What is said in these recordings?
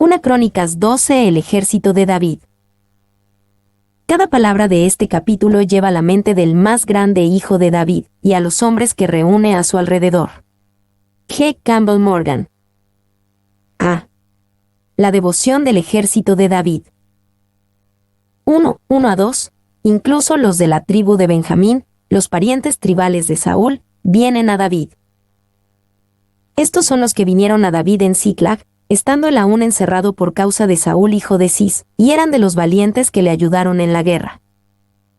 1 Crónicas 12. El ejército de David. Cada palabra de este capítulo lleva a la mente del más grande hijo de David, y a los hombres que reúne a su alrededor. G. Campbell Morgan. A. La devoción del ejército de David. 1 a 2. Incluso los de la tribu de Benjamín, los parientes tribales de Saúl, vienen a David. Estos son los que vinieron a David en Siclag, estando él aún encerrado por causa de Saúl hijo de Cis, y eran de los valientes que le ayudaron en la guerra.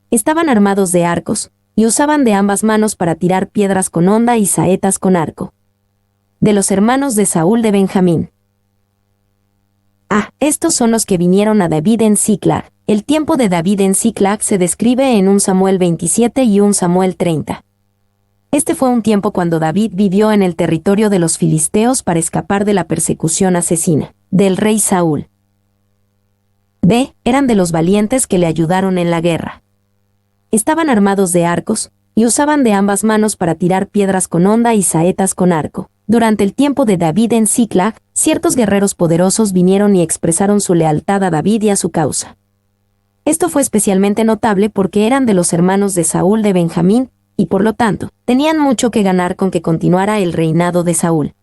Estaban armados de arcos, y usaban de ambas manos para tirar piedras con honda y saetas con arco. De los hermanos de Saúl de Benjamín. Estos son los que vinieron a David en Siclag. El tiempo de David en Siclag se describe en 1 Samuel 27 y 1 Samuel 30. Este fue un tiempo cuando David vivió en el territorio de los filisteos para escapar de la persecución asesina del rey Saúl. B. Eran de los valientes que le ayudaron en la guerra. Estaban armados de arcos, y usaban de ambas manos para tirar piedras con honda y saetas con arco. Durante el tiempo de David en Siclag, ciertos guerreros poderosos vinieron y expresaron su lealtad a David y a su causa. Esto fue especialmente notable porque eran de los hermanos de Saúl de Benjamín, y por lo tanto, tenían mucho que ganar con que continuara el reinado de Saúl.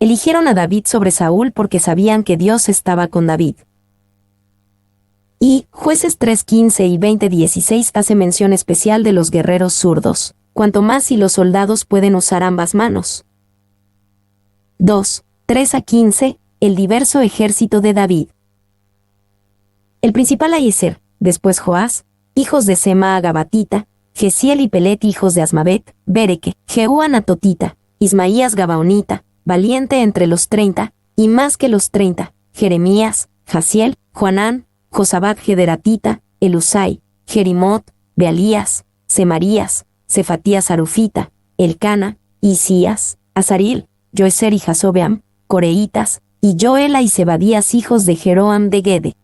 Eligieron a David sobre Saúl porque sabían que Dios estaba con David. Y Jueces 3:15 y 20:16 hace mención especial de los guerreros zurdos, cuanto más si los soldados pueden usar ambas manos. 2, 3-15, el diverso ejército de David. El principal Ahiezer, después Joás, hijos de Sema Gabatita, Gesiel y Pelet hijos de Asmavet, Bereke, Jehú Anatotita, Ismaías Gabaonita, valiente entre los 30, y más que los 30, Jeremías, Jasiel, Joanán, Josabad Gederatita, Elusai, Jerimot, Bealías, Semarías, Cefatías Arufita, Elcana, Isías, Azaril, Joezer y Jasobeam, Coreitas, y Joela y Zebadías hijos de Jeroam de Gede.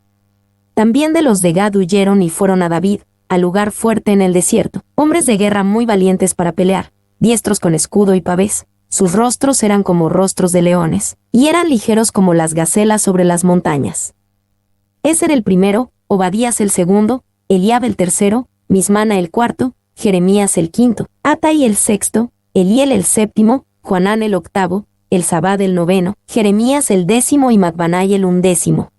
También de los de Gad huyeron y fueron a David, al lugar fuerte en el desierto, hombres de guerra muy valientes para pelear, diestros con escudo y pavés, sus rostros eran como rostros de leones, y eran ligeros como las gacelas sobre las montañas. Ezer el primero, Obadías el segundo, Eliab el tercero, Mismana el cuarto, Jeremías el quinto, Atai el sexto, Eliel el séptimo, Joanán el octavo, Elzabad el noveno, Jeremías el 10º y Macbanai el 11º.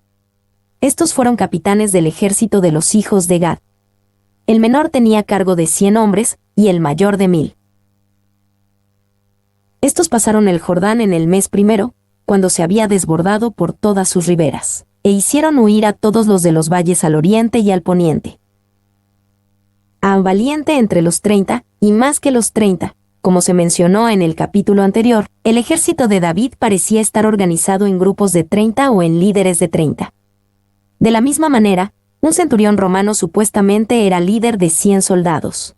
Estos fueron capitanes del ejército de los hijos de Gad. El menor tenía cargo de 100 hombres, y el mayor de 1000. Estos pasaron el Jordán en el mes primero, cuando se había desbordado por todas sus riberas, e hicieron huir a todos los de los valles al oriente y al poniente. A valiente entre los 30, y más que los 30, como se mencionó en el capítulo anterior, el ejército de David parecía estar organizado en grupos de 30 o en líderes de 30. De la misma manera, un centurión romano supuestamente era líder de 100 soldados.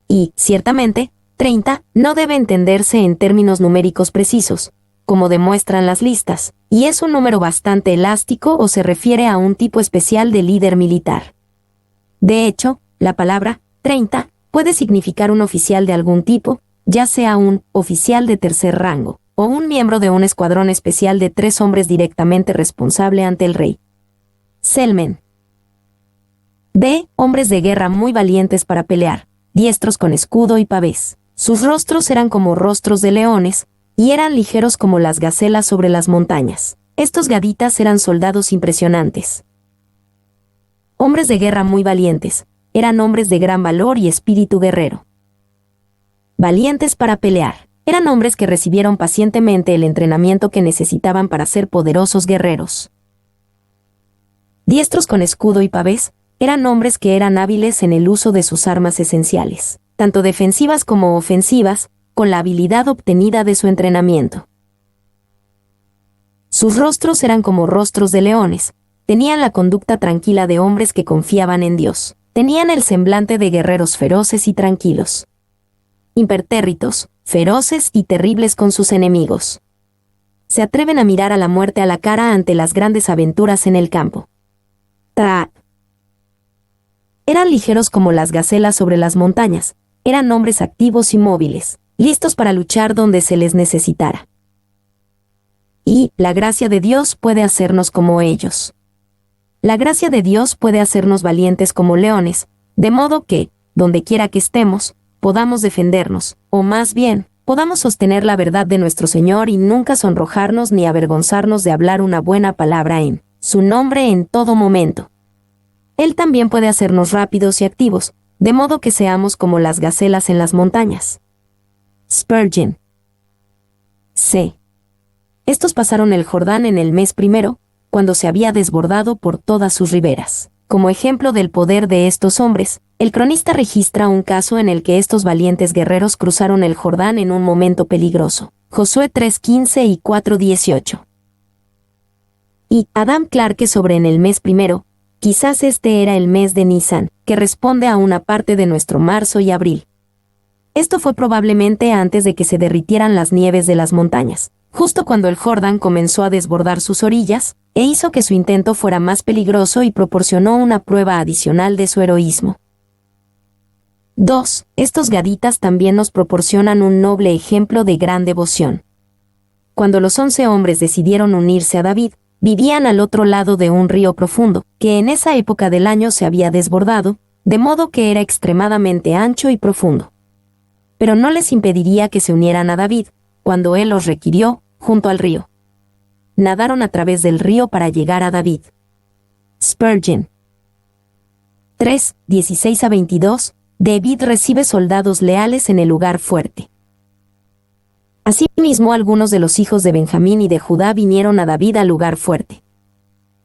Y, ciertamente, 30 no debe entenderse en términos numéricos precisos, como demuestran las listas, y es un número bastante elástico o se refiere a un tipo especial de líder militar. De hecho, la palabra 30 puede significar un oficial de algún tipo, ya sea un oficial de tercer rango, o un miembro de un escuadrón especial de 3 hombres directamente responsable ante el rey. Selmen. B. Hombres de guerra muy valientes para pelear, diestros con escudo y pavés. Sus rostros eran como rostros de leones, y eran ligeros como las gacelas sobre las montañas. Estos gaditas eran soldados impresionantes. Hombres de guerra muy valientes, eran hombres de gran valor y espíritu guerrero. Valientes para pelear, eran hombres que recibieron pacientemente el entrenamiento que necesitaban para ser poderosos guerreros. Diestros con escudo y pavés, eran hombres que eran hábiles en el uso de sus armas esenciales, tanto defensivas como ofensivas, con la habilidad obtenida de su entrenamiento. Sus rostros eran como rostros de leones, tenían la conducta tranquila de hombres que confiaban en Dios, tenían el semblante de guerreros feroces y tranquilos. Impertérritos, feroces y terribles con sus enemigos. Se atreven a mirar a la muerte a la cara ante las grandes aventuras en el campo. Eran ligeros como las gacelas sobre las montañas, eran hombres activos y móviles, listos para luchar donde se les necesitara. Y la gracia de Dios puede hacernos como ellos. La gracia de Dios puede hacernos valientes como leones, de modo que, donde quiera que estemos, podamos defendernos, o más bien, podamos sostener la verdad de nuestro Señor y nunca sonrojarnos ni avergonzarnos de hablar una buena palabra en su nombre en todo momento. Él también puede hacernos rápidos y activos, de modo que seamos como las gacelas en las montañas. Spurgeon. C. Estos pasaron el Jordán en el mes primero, cuando se había desbordado por todas sus riberas. Como ejemplo del poder de estos hombres, el cronista registra un caso en el que estos valientes guerreros cruzaron el Jordán en un momento peligroso. Josué 3:15 y 4:18. Y Adam Clarke sobre en el mes primero, quizás este era el mes de Nisan, que responde a una parte de nuestro marzo y abril. Esto fue probablemente antes de que se derritieran las nieves de las montañas, justo cuando el Jordán comenzó a desbordar sus orillas, e hizo que su intento fuera más peligroso y proporcionó una prueba adicional de su heroísmo. 2. Estos gaditas también nos proporcionan un noble ejemplo de gran devoción. Cuando los 11 hombres decidieron unirse a David, vivían al otro lado de un río profundo, que en esa época del año se había desbordado, de modo que era extremadamente ancho y profundo. Pero no les impediría que se unieran a David, cuando él los requirió, junto al río. Nadaron a través del río para llegar a David. Spurgeon. 3, 16 a 22, David recibe soldados leales en el lugar fuerte. Asimismo, algunos de los hijos de Benjamín y de Judá vinieron a David al lugar fuerte.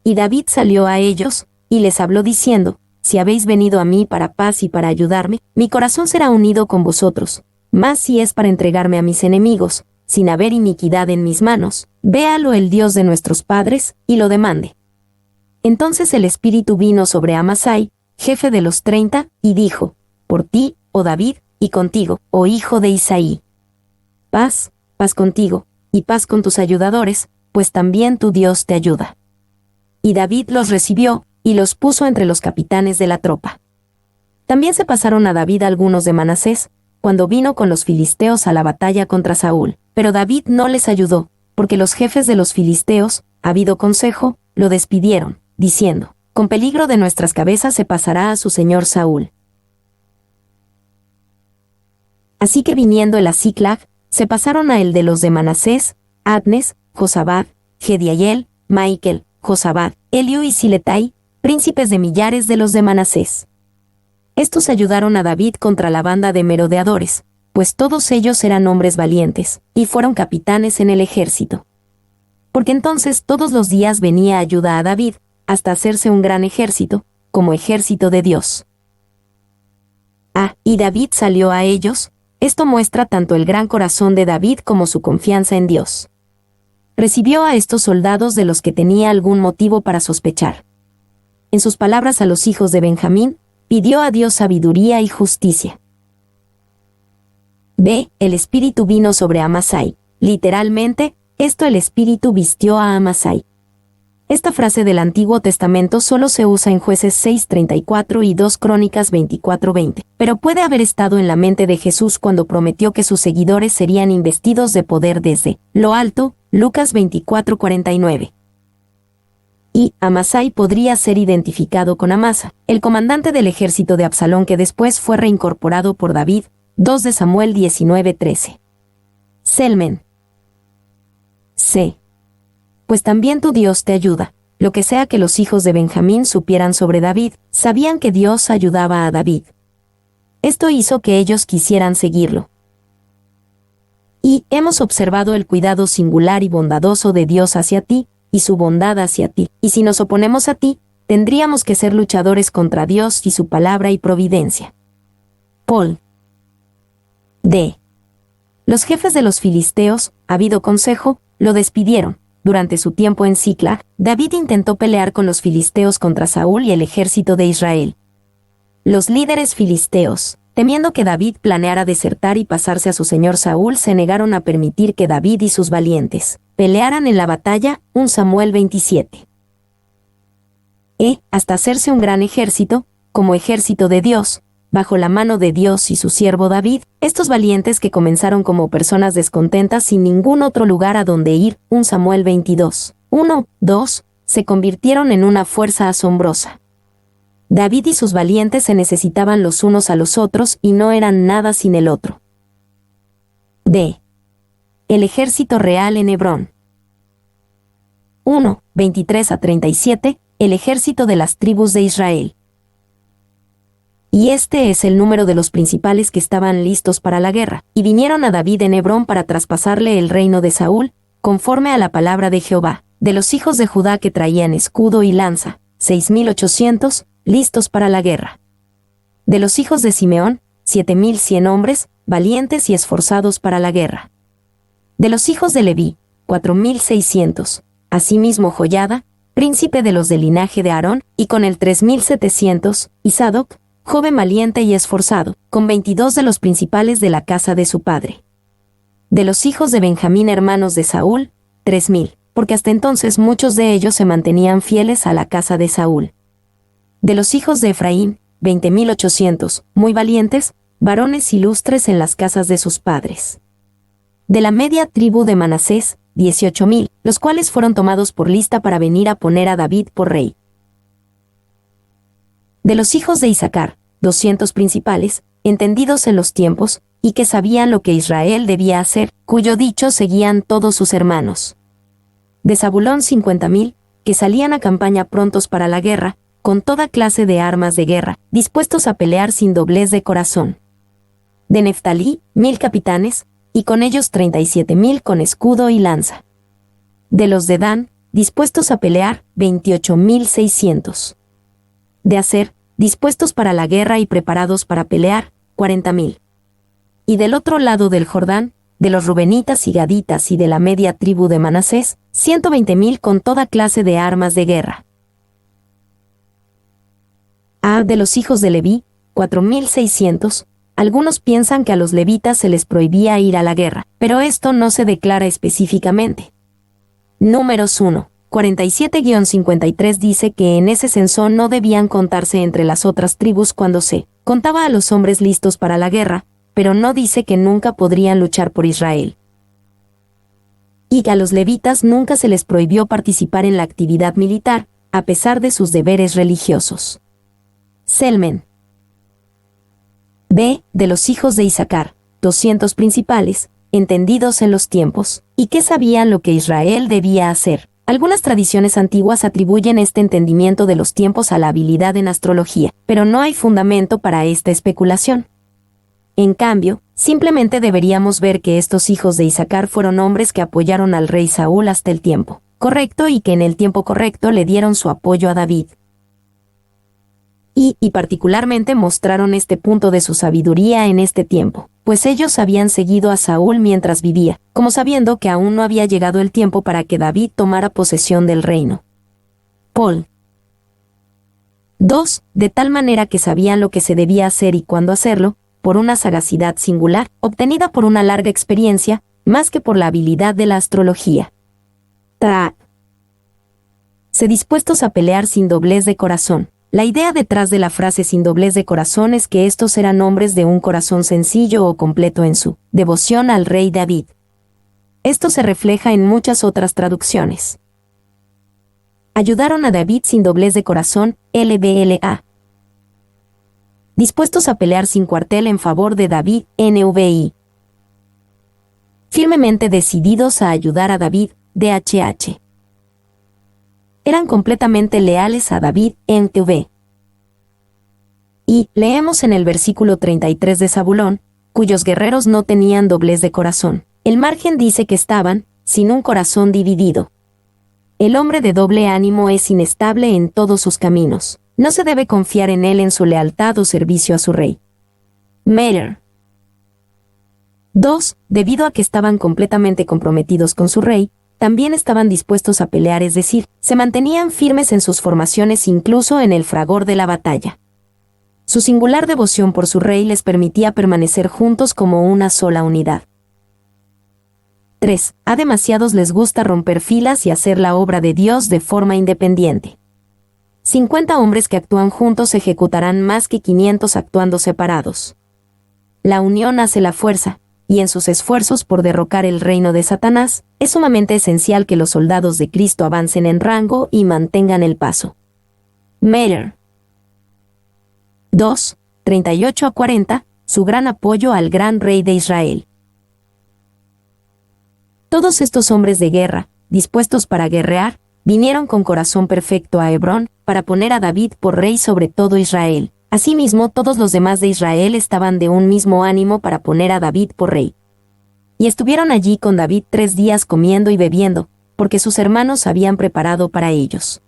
Y David salió a ellos, y les habló diciendo: si habéis venido a mí para paz y para ayudarme, mi corazón será unido con vosotros. Mas si es para entregarme a mis enemigos, sin haber iniquidad en mis manos, véalo el Dios de nuestros padres, y lo demande. Entonces el Espíritu vino sobre Amasai, jefe de los 30, y dijo: por ti, oh David, y contigo, oh hijo de Isaí. Paz, paz contigo, y paz con tus ayudadores, pues también tu Dios te ayuda. Y David los recibió, y los puso entre los capitanes de la tropa. También se pasaron a David algunos de Manasés, cuando vino con los filisteos a la batalla contra Saúl, pero David no les ayudó, porque los jefes de los filisteos, habido consejo, lo despidieron, diciendo: con peligro de nuestras cabezas se pasará a su señor Saúl. Así que viniendo el a Siclag, se pasaron a el de los de Manasés, Adnes, Josabad, Gediael, Maikel, Josabad, Eliú y Siletai, príncipes de millares de los de Manasés. Estos ayudaron a David contra la banda de merodeadores, pues todos ellos eran hombres valientes, y fueron capitanes en el ejército. Porque entonces todos los días venía ayuda a David, hasta hacerse un gran ejército, como ejército de Dios. Y David salió a ellos. Esto muestra tanto el gran corazón de David como su confianza en Dios. Recibió a estos soldados de los que tenía algún motivo para sospechar. En sus palabras a los hijos de Benjamín, pidió a Dios sabiduría y justicia. B. El Espíritu vino sobre Amasai. Literalmente, el Espíritu vistió a Amasai. Esta frase del Antiguo Testamento solo se usa en Jueces 6:34 y 2 Crónicas 24:20, pero puede haber estado en la mente de Jesús cuando prometió que sus seguidores serían investidos de poder desde lo alto, Lucas 24:49. Y Amasai podría ser identificado con Amasa, el comandante del ejército de Absalón que después fue reincorporado por David, 2 de Samuel 19:13. Selmen. C. Pues también tu Dios te ayuda. Lo que sea que los hijos de Benjamín supieran sobre David, sabían que Dios ayudaba a David. Esto hizo que ellos quisieran seguirlo. Y hemos observado el cuidado singular y bondadoso de Dios hacia ti, y su bondad hacia ti. Y si nos oponemos a ti, tendríamos que ser luchadores contra Dios y su palabra y providencia. Paul. D. Los jefes de los filisteos, habido consejo, lo despidieron. Durante su tiempo en Siclag, David intentó pelear con los filisteos contra Saúl y el ejército de Israel. Los líderes filisteos, temiendo que David planeara desertar y pasarse a su señor Saúl, se negaron a permitir que David y sus valientes pelearan en la batalla, 1 Samuel 27. Hasta hacerse un gran ejército, como ejército de Dios, bajo la mano de Dios y su siervo David, estos valientes que comenzaron como personas descontentas sin ningún otro lugar a donde ir, 1 Samuel 22, 1, 2, se convirtieron en una fuerza asombrosa. David y sus valientes se necesitaban los unos a los otros y no eran nada sin el otro. D. El ejército real en Hebrón. 1, 23 a 37, el ejército de las tribus de Israel. Y este es el número de los principales que estaban listos para la guerra, y vinieron a David en Hebrón para traspasarle el reino de Saúl, conforme a la palabra de Jehová, de los hijos de Judá que traían escudo y lanza, 6,800, listos para la guerra. De los hijos de Simeón, 7,100 hombres, valientes y esforzados para la guerra. De los hijos de Leví, 4,600, asimismo Joiada, príncipe de los del linaje de Aarón, y con él 3,700, y Sadoc, joven valiente y esforzado, con 22 de los principales de la casa de su padre. De los hijos de Benjamín hermanos de Saúl, 3,000, porque hasta entonces muchos de ellos se mantenían fieles a la casa de Saúl. De los hijos de Efraín, 20,800, muy valientes, varones ilustres en las casas de sus padres. De la media tribu de Manasés, 18,000, los cuales fueron tomados por lista para venir a poner a David por rey. De los hijos de Isaacar, 200 principales, entendidos en los tiempos, y que sabían lo que Israel debía hacer, cuyo dicho seguían todos sus hermanos. De Zabulón 50,000, que salían a campaña prontos para la guerra, con toda clase de armas de guerra, dispuestos a pelear sin doblez de corazón. De Neftalí, 1,000 capitanes, y con ellos 37,000 con escudo y lanza. De los de Dan, dispuestos a pelear, 28,600. De Aser, dispuestos para la guerra y preparados para pelear, 40,000. Y del otro lado del Jordán, de los rubenitas y gaditas y de la media tribu de Manasés, 120,000 con toda clase de armas de guerra. De los hijos de Leví, 4,600, algunos piensan que a los levitas se les prohibía ir a la guerra, pero esto no se declara específicamente. Números 1. 47-53 dice que en ese censo no debían contarse entre las otras tribus cuando se contaba a los hombres listos para la guerra, pero no dice que nunca podrían luchar por Israel. Y que a los levitas nunca se les prohibió participar en la actividad militar, a pesar de sus deberes religiosos. Selmen. B. De los hijos de Isaacar, 200 principales, entendidos en los tiempos, y que sabían lo que Israel debía hacer. Algunas tradiciones antiguas atribuyen este entendimiento de los tiempos a la habilidad en astrología, pero no hay fundamento para esta especulación. En cambio, simplemente deberíamos ver que estos hijos de Isaacar fueron hombres que apoyaron al rey Saúl hasta el tiempo correcto y que en el tiempo correcto le dieron su apoyo a David. Y particularmente mostraron este punto de su sabiduría en este tiempo, pues ellos habían seguido a Saúl mientras vivía, como sabiendo que aún no había llegado el tiempo para que David tomara posesión del reino. Paul. 2. De tal manera que sabían lo que se debía hacer y cuándo hacerlo, por una sagacidad singular, obtenida por una larga experiencia, más que por la habilidad de la astrología. Se dispuestos a pelear sin doblez de corazón. La idea detrás de la frase sin doblez de corazón es que estos eran hombres de un corazón sencillo o completo en su devoción al rey David. Esto se refleja en muchas otras traducciones. Ayudaron a David sin doblez de corazón, LBLA. Dispuestos a pelear sin cuartel en favor de David, NVI. Firmemente decididos a ayudar a David, DHH. Eran completamente leales a David, NTV. Y leemos en el versículo 33 de Zabulón, cuyos guerreros no tenían doblez de corazón. El margen dice que estaban, sin un corazón dividido. El hombre de doble ánimo es inestable en todos sus caminos. No se debe confiar en él en su lealtad o servicio a su rey. Meyer. 2. Debido a que estaban completamente comprometidos con su rey, también estaban dispuestos a pelear, es decir, se mantenían firmes en sus formaciones incluso en el fragor de la batalla. Su singular devoción por su rey les permitía permanecer juntos como una sola unidad. 3. A demasiados les gusta romper filas y hacer la obra de Dios de forma independiente. 50 hombres que actúan juntos ejecutarán más que 500 actuando separados. La unión hace la fuerza, y en sus esfuerzos por derrocar el reino de Satanás, es sumamente esencial que los soldados de Cristo avancen en rango y mantengan el paso. Meyer. 2, 38 a 40, su gran apoyo al gran rey de Israel. Todos estos hombres de guerra, dispuestos para guerrear, vinieron con corazón perfecto a Hebrón, para poner a David por rey sobre todo Israel. Asimismo, todos los demás de Israel estaban de un mismo ánimo para poner a David por rey. Y estuvieron allí con David 3 días comiendo y bebiendo, porque sus hermanos habían preparado para ellos.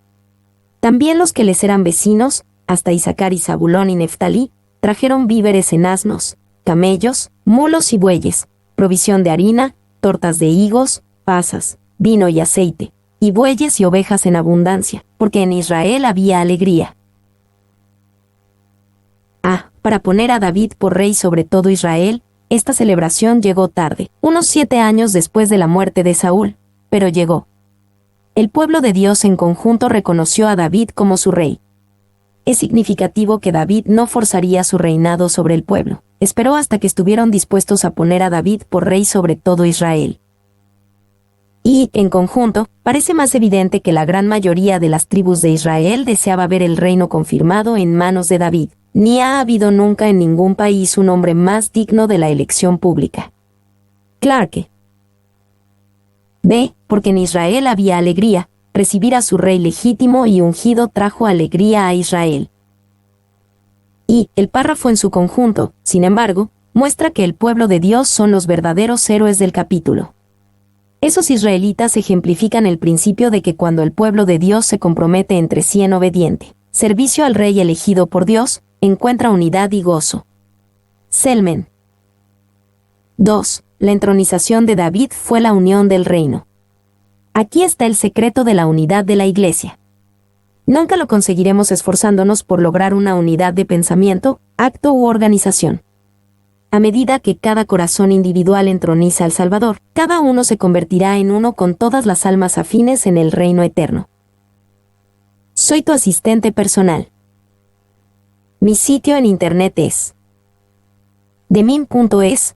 También los que les eran vecinos, hasta Isaacar y Zabulón y Neftalí, trajeron víveres en asnos, camellos, mulos y bueyes, provisión de harina, tortas de higos, pasas, vino y aceite, y bueyes y ovejas en abundancia, porque en Israel había alegría. Para poner a David por rey sobre todo Israel, esta celebración llegó tarde, unos 7 años después de la muerte de Saúl, pero llegó. El pueblo de Dios en conjunto reconoció a David como su rey. Es significativo que David no forzaría su reinado sobre el pueblo, esperó hasta que estuvieron dispuestos a poner a David por rey sobre todo Israel. Y, en conjunto, parece más evidente que la gran mayoría de las tribus de Israel deseaba ver el reino confirmado en manos de David. Ni ha habido nunca en ningún país un hombre más digno de la elección pública. Clarke. B. Porque en Israel había alegría, recibir a su rey legítimo y ungido trajo alegría a Israel. Y, el párrafo en su conjunto, sin embargo, muestra que el pueblo de Dios son los verdaderos héroes del capítulo. Esos israelitas ejemplifican el principio de que cuando el pueblo de Dios se compromete entre sí en obediente servicio al rey elegido por Dios, encuentra unidad y gozo. Selmen. 2. La entronización de David fue la unión del reino. Aquí está el secreto de la unidad de la Iglesia. Nunca lo conseguiremos esforzándonos por lograr una unidad de pensamiento, acto u organización. A medida que cada corazón individual entroniza al Salvador, cada uno se convertirá en uno con todas las almas afines en el reino eterno. Soy tu asistente personal. Mi sitio en internet es demim.es.tl